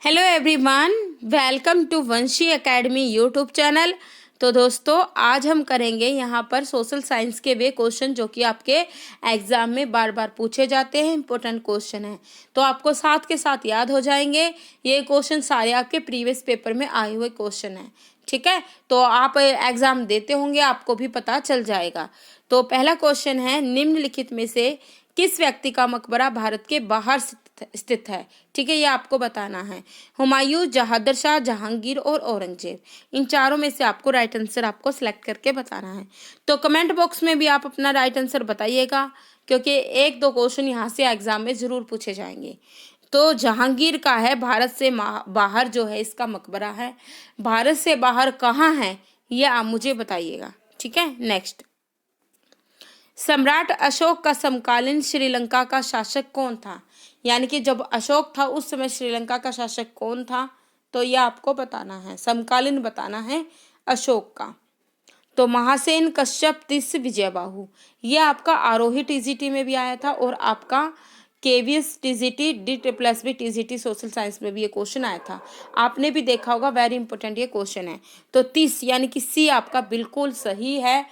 Hello everyone, welcome to Vanshi academy YouTube channel. तो दोस्तों, आज हम करेंगे यहाँ पर सोशल साइंस के वे क्वेश्चन जो कि आपके एग्जाम में बार बार पूछे जाते हैं। इंपॉर्टेंट क्वेश्चन है तो आपको साथ के साथ याद हो जाएंगे। ये क्वेश्चन सारे आपके प्रीवियस पेपर में आए हुए क्वेश्चन हैं। ठीक है, तो आप एग्जाम देते होंगे, आपको भी पता चल जाएगा। तो पहला क्वेश्चन है, निम्नलिखित में से किस व्यक्ति का मकबरा भारत के बाहर स्थित है। ठीक है, ये आपको बताना है। हुमायूं, बहादुर शाह, जहांगीर और औरंगजेब, इन चारों में से आपको राइट आंसर आपको सिलेक्ट करके बताना है। तो कमेंट बॉक्स में भी आप अपना राइट आंसर बताइएगा, क्योंकि एक दो क्वेश्चन यहाँ से एग्जाम में जरूर पूछे जाएंगे। तो जहांगीर का है भारत से बाहर जो है इसका मकबरा है। भारत से बाहर कहाँ है ये आप मुझे बताइएगा। ठीक है, नेक्स्ट, सम्राट अशोक का समकालीन श्रीलंका का शासक कौन था। यानी कि जब अशोक था उस समय श्रीलंका का शासक कौन था, तो ये आपको बताना है, समकालीन बताना है अशोक का। तो महासेन, कश्यप, तिस, विजयबाहु, ये आपका आरोही टीजीटी में भी आया था और आपका KVS TGT D plus B TGT social science में भी ये क्वेश्चन आया था। आपने भी देखा होगा, वेरी इंपॉर्टेंट ये क्वेश्चन है। तो तिस यानी कि सी आपका बिल्कुल सही है।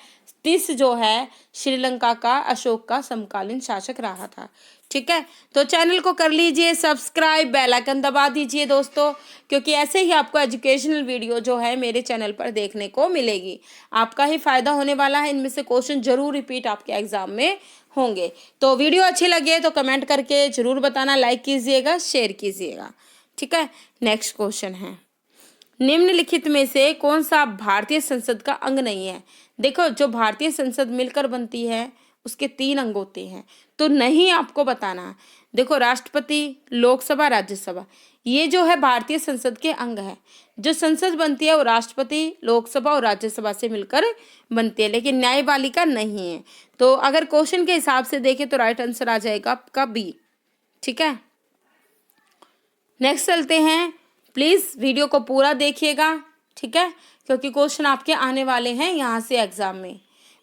तिस जो है श्रीलंका का अशोक का समकालीन शासक रहा था। ठीक है, तो चैनल को कर लीजिए सब्सक्राइब, बेल आइकन दबा दीजिए दोस्तों, क्योंकि ऐसे ही आपको एजुकेशनल वीडियो जो है मेरे चैनल पर देखने को मिलेगी। आपका ही फायदा होने वाला है, इनमें से क्वेश्चन जरूर रिपीट आपके एग्जाम में होंगे। तो वीडियो अच्छी लगे तो कमेंट करके जरूर बताना, लाइक कीजिएगा, शेयर कीजिएगा। ठीक है, नेक्स्ट क्वेश्चन है, निम्नलिखित में से कौन सा भारतीय संसद का अंग नहीं है। देखो, जो भारतीय संसद मिलकर बनती है उसके 3 अंग होते हैं, तो नहीं आपको बताना है। देखो, राष्ट्रपति, लोकसभा, राज्यसभा, ये जो है भारतीय संसद के अंग है। जो संसद बनती है वो राष्ट्रपति, लोकसभा और राज्यसभा से मिलकर बनती है, लेकिन न्यायपालिका नहीं है। तो अगर क्वेश्चन के हिसाब से देखें तो राइट आंसर आ जाएगा आपका बी। ठीक है, नेक्स्ट चलते हैं। प्लीज़ वीडियो को पूरा देखिएगा। ठीक है, क्योंकि क्वेश्चन आपके आने वाले हैं यहाँ से एग्जाम में।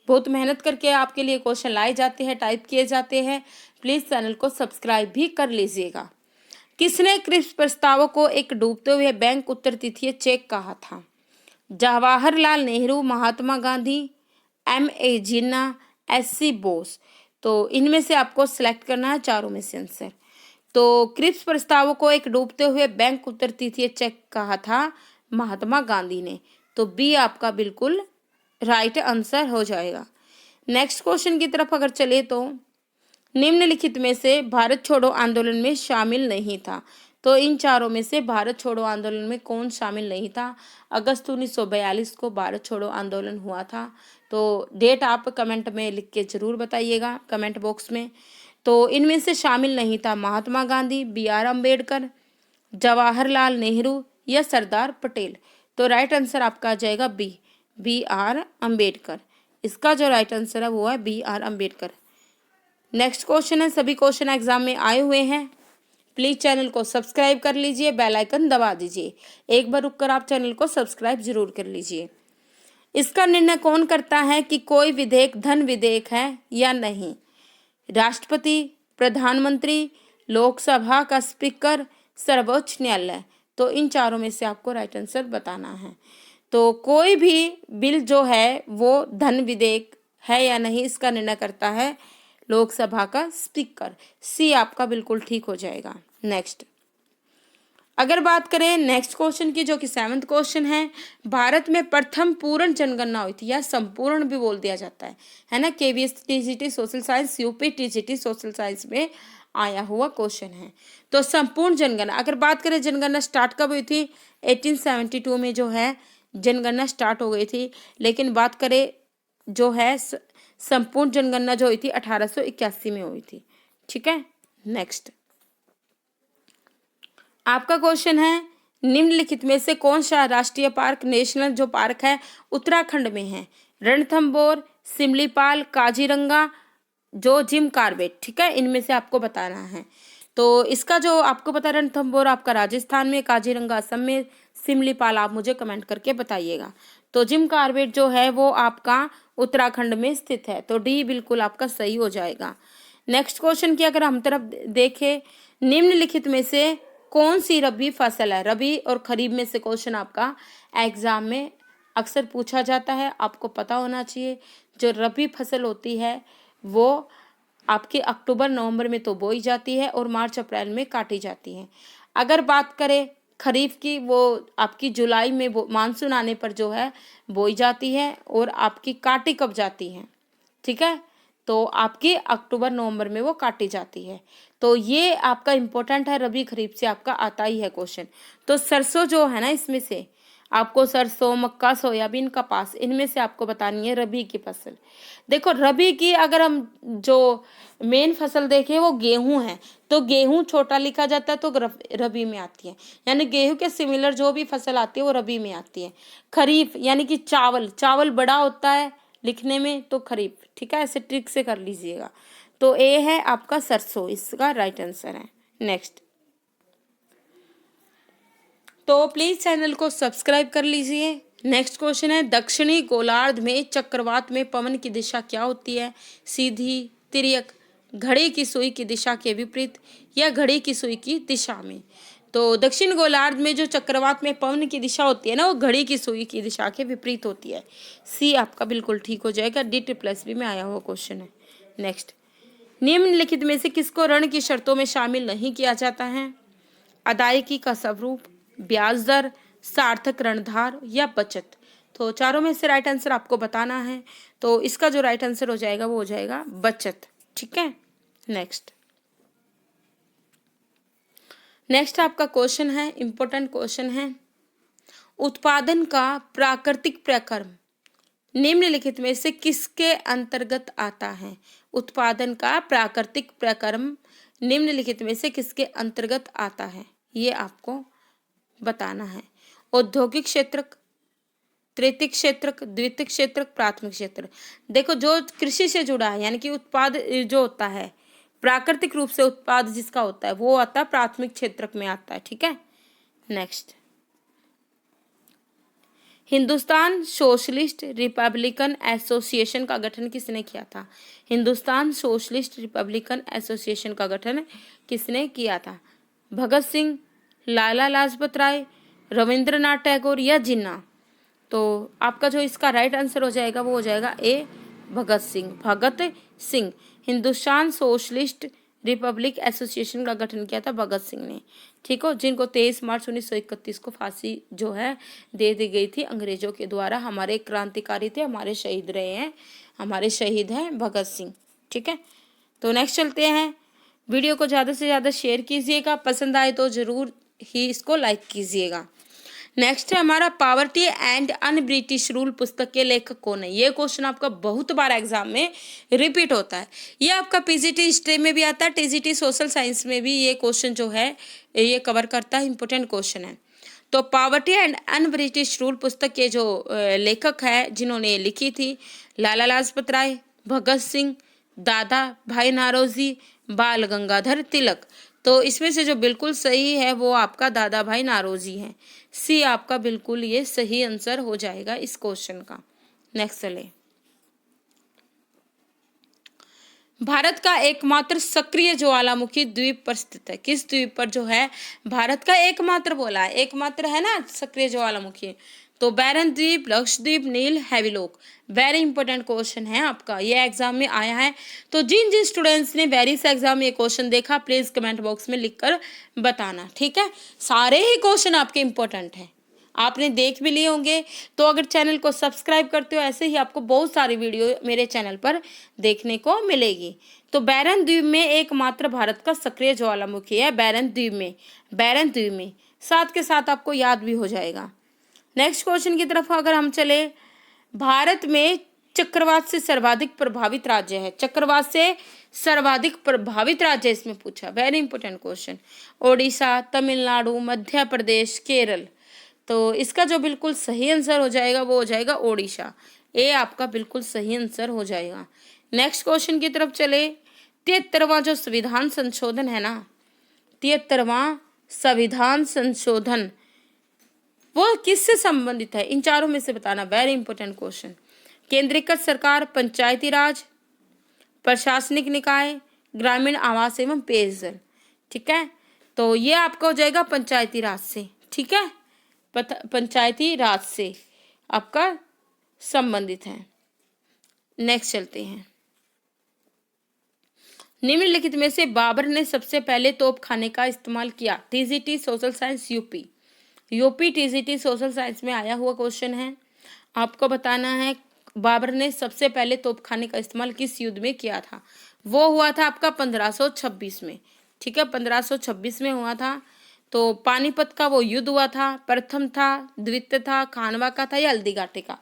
बहुत मेहनत करके आपके लिए क्वेश्चन लाए जाते हैं, टाइप किए जाते हैं। प्लीज़ चैनल को सब्सक्राइब भी कर लीजिएगा। किसने क्रिप्स प्रस्तावों को एक डूबते हुए बैंक उत्तर तिथीय चेक कहा था। जवाहरलाल नेहरू, महात्मा गांधी, M.A. जिन्ना, S.C. बोस। तो इनमें से आपको सिलेक्ट करना है चारों में से आंसर। तो क्रिप्स प्रस्तावों को एक डूबते हुए बैंक उत्तर तिथीय चेक कहा था महात्मा गांधी ने। तो बी आपका बिल्कुल राइट आंसर हो जाएगा। नेक्स्ट क्वेश्चन की तरफ अगर चले तो, निम्नलिखित में से भारत छोड़ो आंदोलन में शामिल नहीं था। तो इन चारों में से भारत छोड़ो आंदोलन में कौन शामिल नहीं था। अगस्त 1942 को भारत छोड़ो आंदोलन हुआ था। तो डेट आप कमेंट में लिख के जरूर बताइएगा, कमेंट बॉक्स में। तो इनमें से शामिल नहीं था महात्मा गांधी, B.R. अम्बेडकर, जवाहरलाल नेहरू या सरदार पटेल। तो राइट आंसर आपका आ जाएगा B.R. अम्बेडकर। इसका जो राइट आंसर है वो है B.R. अम्बेडकर। नेक्स्ट क्वेश्चन है, सभी क्वेश्चन एग्जाम में आए हुए हैं। प्लीज चैनल को सब्सक्राइब कर लीजिए, बेल आइकन दबा दीजिए। एक बार रुककर आप चैनल को सब्सक्राइब जरूर कर लीजिए। इसका निर्णय कौन करता है कि कोई विधेयक धन विधेयक है या नहीं। राष्ट्रपति, प्रधानमंत्री, लोकसभा का स्पीकर, सर्वोच्च न्यायालय। तो इन चारों में से आपको राइट आंसर बताना है। तो कोई भी बिल जो है वो धन विधेयक है या नहीं, इसका निर्णय करता है लोकसभा का स्पीकर। सी आपका बिल्कुल ठीक हो जाएगा। नेक्स्ट, अगर बात करें नेक्स्ट क्वेश्चन की, जो कि 7th क्वेश्चन है, भारत में प्रथम पूर्ण जनगणना हुई थी, या संपूर्ण भी बोल दिया जाता है ना। KVS TGT social science, UP TGT social science में आया हुआ क्वेश्चन है। तो संपूर्ण जनगणना, अगर बात करें जनगणना स्टार्ट कब हुई थी, 1872 में जो है जनगणना स्टार्ट हो गई थी। लेकिन बात करें जो है संपूर्ण जनगणना जो हुई थी 1881 में हुई थी। ठीक है, नेक्स्ट आपका क्वेश्चन है, निम्नलिखित में से कौन सा राष्ट्रीय पार्क, नेशनल जो पार्क है उत्तराखंड में है। रणथंभौर, सिमलीपाल, काजीरंगा, जो जिम कार्बेट। ठीक है, इनमें से आपको बताना है। तो इसका जो आपको पता, रणथंभौर आपका राजस्थान में, काजीरंगा असम में, सिमलीपाल आप मुझे कमेंट करके बताइएगा। तो जिम कार्बेट जो है वो आपका उत्तराखंड में स्थित है। तो डी बिल्कुल आपका सही हो जाएगा। नेक्स्ट क्वेश्चन की अगर हम तरफ देखें, निम्नलिखित में से कौन सी रबी फसल है? रबी और खरीफ में से क्वेश्चन आपका एग्जाम में अक्सर पूछा जाता है, आपको पता होना चाहिए। जो रबी फसल होती है वो आपके अक्टूबर नवंबर में तो बोई जाती है और मार्च अप्रैल में काटी जाती है। अगर बात करें खरीफ की, वो आपकी जुलाई में मानसून आने पर जो है बोई जाती है और आपकी काटी कब जाती है, ठीक है, तो आपकी अक्टूबर नवंबर में वो काटी जाती है। तो ये आपका इम्पोर्टेंट है, रबी खरीफ से आपका आता ही है क्वेश्चन। तो सरसों जो है ना, इसमें से आपको सरसों, मक्का, सोयाबीन, कपास, इनमें से आपको बतानी है रबी की फसल। देखो रबी की अगर हम जो मेन फसल देखें वो गेहूं है, तो गेहूं छोटा लिखा जाता है तो रबी में आती है, यानी गेहूं के सिमिलर जो भी फसल आती है वो रबी में आती है। खरीफ यानी कि चावल, चावल बड़ा होता है लिखने में तो खरीफ, ठीक है, ऐसे ट्रिक से कर लीजिएगा। तो ए है आपका सरसों, इसका राइट आंसर है। नेक्स्ट, तो प्लीज चैनल को सब्सक्राइब कर लीजिए। नेक्स्ट क्वेश्चन है, दक्षिणी गोलार्ध में चक्रवात में पवन की दिशा क्या होती है? सीधी, तिर्यक, घड़ी की सुई की दिशा के विपरीत या घड़ी की सुई की दिशा में? तो दक्षिण गोलार्ध में जो चक्रवात में पवन की दिशा होती है ना, वो घड़ी की सुई की दिशा के विपरीत होती है। सी आपका बिल्कुल ठीक हो जाएगा, D+B में आया हुआ क्वेश्चन है। नेक्स्ट, निम्नलिखित में से किसको ऋण की शर्तों में शामिल नहीं किया जाता है? अदायगी का स्वरूप, ब्याज दर, सार्थक ऋणधार या बचत? तो चारों में से राइट आंसर आपको बताना है। तो इसका जो राइट आंसर हो जाएगा वो हो जाएगा बचत, ठीक है। नेक्स्ट आपका क्वेश्चन है, इंपॉर्टेंट क्वेश्चन है, उत्पादन का प्राकृतिक प्रक्रम निम्नलिखित में से किसके अंतर्गत आता है? उत्पादन का प्राकृतिक प्रक्रम निम्नलिखित में से किसके अंतर्गत आता है, ये आपको बताना है। औद्योगिक क्षेत्र, तृतीयक क्षेत्र, द्वितीयक क्षेत्र, प्राथमिक क्षेत्र। देखो जो कृषि से जुड़ा है, यानी कि उत्पाद जो होता है प्राकृतिक रूप से उत्पाद जिसका होता है वो आता है प्राथमिक क्षेत्र में आता है, ठीक है। Next, Hindustan socialist Republican association का गठन किसने किया था? हिंदुस्तान सोशलिस्ट रिपब्लिकन एसोसिएशन का गठन किसने किया था? भगत सिंह, लाला लाजपत राय, रविंद्रनाथ टैगोर या जिन्ना? तो आपका जो इसका राइट आंसर हो जाएगा वो हो जाएगा A, Bhagat Singh. Bhagat Singh, Hindustan socialist republic association का गठन किया था भगत सिंह ने, ठीक हो, जिनको 23 मार्च 1931 को फांसी जो है दे दी गई थी अंग्रेजों के द्वारा। हमारे क्रांतिकारी थे, हमारे शहीद रहे हैं, हमारे शहीद हैं भगत सिंह, ठीक है। तो नेक्स्ट चलते हैं, वीडियो को ज़्यादा से ज़्यादा शेयर कीजिएगा, पसंद आए तो ज़रूर ही इसको लाइक कीजिएगा। नेक्स्ट है हमारा, poverty and un British rule पुस्तक के लेखक कौन है? ये क्वेश्चन आपका बहुत बार एग्जाम में रिपीट होता है। ये आपका पीजीटी हिस्ट्री में भी आता है, टीजीटी सोशल साइंस में भी ये क्वेश्चन जो है ये कवर करता है, इंपॉर्टेंट क्वेश्चन है। तो poverty and un British rule पुस्तक के जो लेखक है जिन्होंने लिखी थी, लाला लाजपत राय, भगत सिंह, दादा भाई नारोजी, बाल गंगाधर तिलक। तो इसमें से जो बिल्कुल सही है वो आपका दादा भाई नारोजी है। सी आपका बिल्कुल ये सही आंसर हो जाएगा इस क्वेश्चन का। नेक्स्ट चले, भारत का एकमात्र सक्रिय ज्वालामुखी द्वीप पर स्थित है। किस द्वीप पर जो है भारत का एकमात्र बोला है, एकमात्र है ना सक्रिय ज्वालामुखी, तो बैरन द्वीप, लक्षद्वीप, नील, हेविलोक। वेरी इंपॉर्टेंट क्वेश्चन है आपका, ये एग्जाम में आया है। तो जिन जिन स्टूडेंट्स ने वेरियस एग्जाम में ये क्वेश्चन देखा प्लीज कमेंट बॉक्स में लिखकर बताना, ठीक है। सारे ही क्वेश्चन आपके इंपॉर्टेंट हैं, आपने देख भी लिए होंगे। तो अगर चैनल को सब्सक्राइब करते हो, ऐसे ही आपको बहुत सारी वीडियो मेरे चैनल पर देखने को मिलेगी। तो बैरन द्वीप में एकमात्र भारत का सक्रिय ज्वालामुखी है, बैरन द्वीप में, बैरन द्वीप में, साथ के साथ आपको याद भी हो जाएगा। नेक्स्ट क्वेश्चन की तरफ अगर हम चले, भारत में चक्रवात से सर्वाधिक प्रभावित राज्य है, चक्रवात से सर्वाधिक प्रभावित राज्य इसमें पूछा, very important question. Odisha, Tamil Nadu, Madhya Pradesh, Kerala. तो इसका जो बिल्कुल सही आंसर हो जाएगा वो हो जाएगा ओडिशा, ए आपका बिल्कुल सही आंसर हो जाएगा। नेक्स्ट क्वेश्चन की तरफ चले, 73वां जो संविधान संशोधन है ना, 73वां संविधान संशोधन वो किससे संबंधित है? इन चारों में से बताना, वेरी इंपॉर्टेंट क्वेश्चन। केंद्रीकृत सरकार, पंचायती राज, प्रशासनिक निकाय, ग्रामीण आवास एवं पेयजल, ठीक है। तो ये आपका हो जाएगा पंचायती राज से, ठीक है, पंचायती राज से आपका संबंधित है। नेक्स्ट चलते हैं। निम्नलिखित में से बाबर ने सबसे पहले तोप खाने का इस्तेमाल किया। TGT social science UP TGT social science में आया हुआ क्वेश्चन है। आपको बताना है बाबर ने सबसे पहले तोप खाने का इस्तेमाल किस युद्ध में किया था। वो हुआ था आपका 1526 में, ठीक है, 1526 में हुआ था। तो पानीपत का वो युद्ध हुआ था, प्रथम था, द्वितीय था, खानवा का था या हल्दी घाटी का।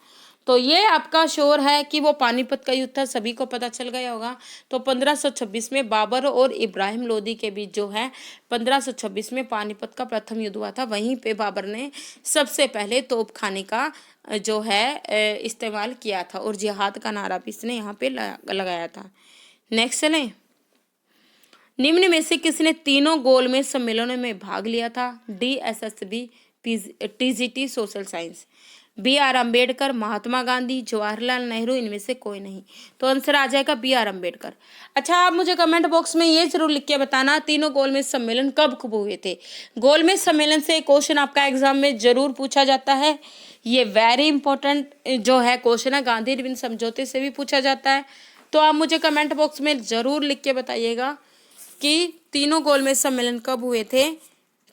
तो ये आपका श्योर है कि वो पानीपत का युद्ध था, सभी को पता चल गया होगा। तो 1526 में बाबर और इब्राहिम लोदी के बीच जो है 1526 में पानीपत का प्रथम युद्ध हुआ था। वहीं पे बाबर ने सबसे पहले तोप खाने का जो है इस्तेमाल किया था और जिहाद का नारा भी इसने यहाँ पे लगाया था। नेक्स्ट चलें। निम्न में से किसने तीनों गोलमेज सम्मेलनों में भाग लिया था। DSSB TGT social science. BR Ambedkar, Mahatma Gandhi, Jawaharlal Nehru, इनमें से कोई नहीं। तो आंसर आ जाएगा BR अम्बेडकर। अच्छा, आप मुझे कमेंट बॉक्स में ये जरूर लिख के बताना तीनों गोलमेज सम्मेलन कब कब हुए थे। गोलमेज सम्मेलन से क्वेश्चन आपका एग्जाम में जरूर पूछा जाता है। ये वेरी इंपॉर्टेंट जो है क्वेश्चन है, गांधी अरविंद समझौते से भी पूछा जाता है। तो आप मुझे कमेंट बॉक्स में जरूर लिख के बताइएगा कि तीनों गोलमेज सम्मेलन कब हुए थे,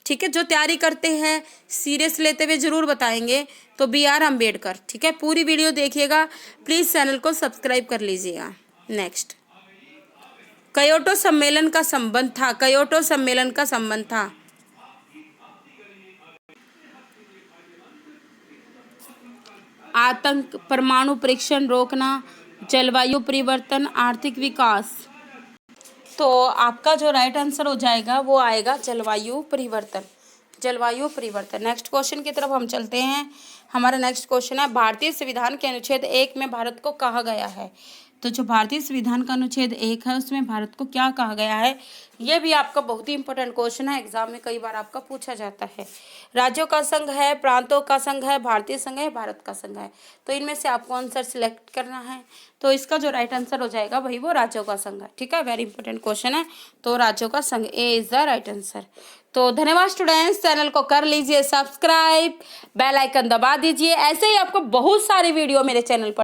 ठीक है। जो तैयारी करते हैं सीरियस लेते हुए जरूर बताएंगे। तो BR अम्बेडकर, ठीक है। पूरी वीडियो देखिएगा, प्लीज चैनल को सब्सक्राइब कर लीजिएगा। नेक्स्ट, क्योटो सम्मेलन का संबंध था। क्योटो सम्मेलन का संबंध था आतंक, परमाणु परीक्षण रोकना, जलवायु परिवर्तन, आर्थिक विकास। तो आपका जो राइट आंसर हो जाएगा वो आएगा जलवायु परिवर्तन। जलवायु परिवर्तन। नेक्स्ट क्वेश्चन की तरफ हम चलते हैं। हमारा नेक्स्ट क्वेश्चन है, भारतीय संविधान के अनुच्छेद 1 में भारत को कहा गया है। तो जो भारतीय संविधान का अनुच्छेद 1 है उसमें भारत को क्या कहा गया है, ये भी आपका बहुत ही इंपॉर्टेंट क्वेश्चन है, एग्जाम में कई बार आपका पूछा जाता है। राज्यों का संघ है, प्रांतों का संघ है, भारतीय संघ है, भारत का संघ है। तो इनमें से आपको आंसर सिलेक्ट करना है। तो इसका जो राइट आंसर हो जाएगा वही वो राज्यों का संघ है, ठीक है। वेरी इंपॉर्टेंट क्वेश्चन है। तो राज्यों का संघ, ए इज द राइट आंसर। तो धन्यवाद स्टूडेंट्स, चैनल को कर लीजिए सब्सक्राइब, बेल आइकन दबा दीजिए। ऐसे ही आपको बहुत सारी वीडियो मेरे चैनल पर